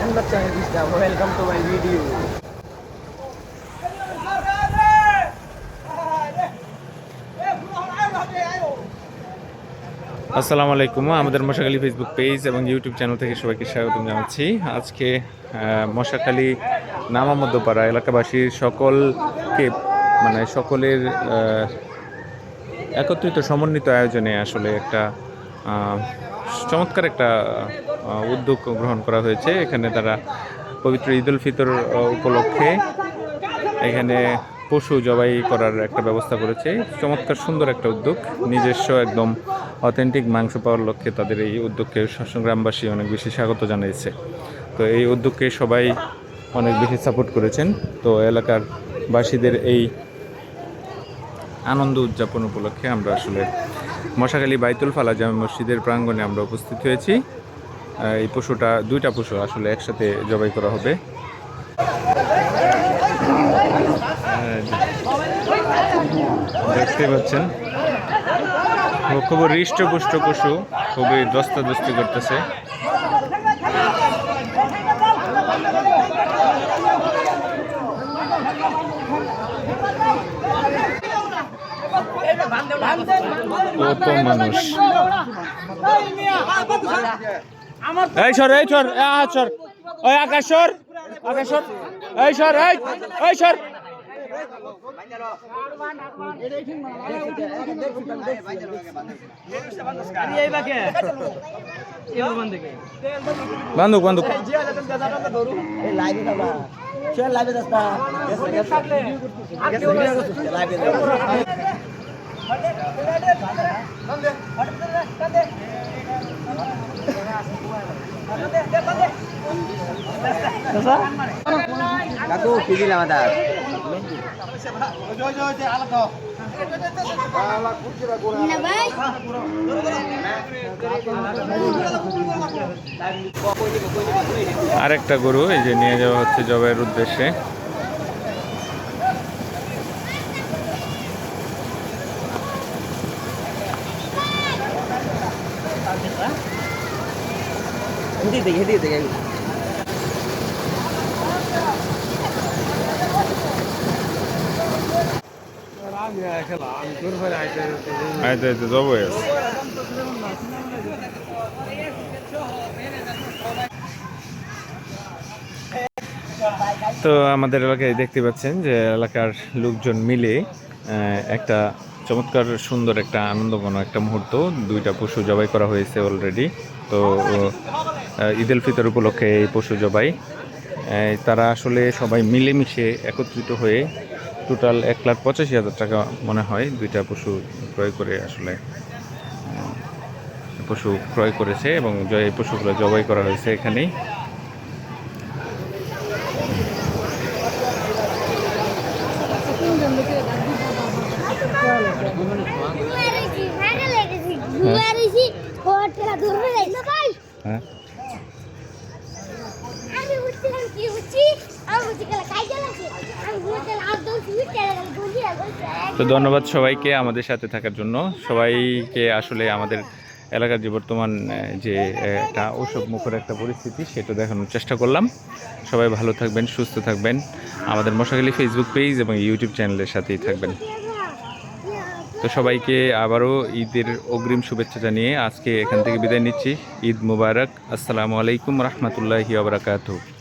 Welcome to my video. আসসালামু আলাইকুম। আমাদের মশাখালী ফেসবুক পেজ এবং ইউটিউব চ্যানেল থেকে সবাইকে স্বাগতম জানাচ্ছি। আজকে মশাখালী নামামধ্যপাড়া এলাকাবাসীর সকলকে সকলের একত্রিত সমন্বিত আয়োজনে আসলে একটা চমৎকার একটা উদ্যোগ গ্রহণ করা হয়েছে। এখানে তারা পবিত্র ঈদ উল ফিতর উপলক্ষে এখানে পশু জবাই করার একটা ব্যবস্থা করেছে। চমৎকার সুন্দর একটা উদ্যোগ, নিজস্ব একদম অথেন্টিক মাংস পাওয়ার লক্ষ্যে তাদের এই উদ্যোগকে গ্রামবাসী অনেক বেশি স্বাগত জানিয়েছে। তো এই উদ্যোগকে সবাই অনেক বেশি সাপোর্ট করেছেন। তো এলাকার বাসীদের এই আনন্দ উদযাপন উপলক্ষে আমরা আসলে মশাখালী বাইতুল ফালা জামে মসজিদের প্রাঙ্গণে আমরা উপস্থিত হয়েছি। এই পশুটা দুইটা পশু আসলে একসাথে জবাই করা হবে। দেখতে পাচ্ছেন খুব হৃষ্টপুষ্ট পশু, খুবই দস্তাদস্তি করতেছে। কত মানুষ! এই সর, এই সর, সর, ওই আকাশ সর, আকাশ সর, এই সর, এই সর। বান্ধব বান্ধব Aku pilih lah mata. আরেকটা গরু এই যে নিয়ে যাওয়া হচ্ছে জবাইয়ের উদ্দেশ্যে। তো আমাদের এলাকায় দেখতে পাচ্ছেন যে এলাকার লোকজন মিলে একটা চমৎকার সুন্দর একটা আনন্দঘন একটা মুহূর্ত, দুইটা পশু জবাই করা হয়েছে অলরেডি। তো ঈদ উল ফিতর উপলক্ষে এই পশু জবাই তারা আসলে সবাই মিলেমিশে একত্রিত হয়ে টোটাল 1,85,000 টাকা মনে হয় দুইটা পশু ক্রয় করে আসলে পশু ক্রয় করেছে এবং এই পশুগুলো জবাই করা হয়েছে এখানেই। তো ধন্যবাদ সবাইকে আমাদের সাথে থাকার জন্য। সবাইকে আসলে আমাদের এলাকার যে বর্তমান যে একটা ওসব মুখর একটা পরিস্থিতি সেটা দেখানোর চেষ্টা করলাম। সবাই ভালো থাকবেন, সুস্থ থাকবেন, আমাদের মশাখালী ফেসবুক পেজ এবং ইউটিউব চ্যানেলের সাথেই থাকবেন। তো সবাইকে আবারও ঈদের অগ্রিম শুভেচ্ছা জানিয়ে আজকে এখান থেকে বিদায় নিচ্ছি। ঈদ মুবারক। আসসালামু আলাইকুম রহমতুল্লাহি ওয়া বারাকাতুহু।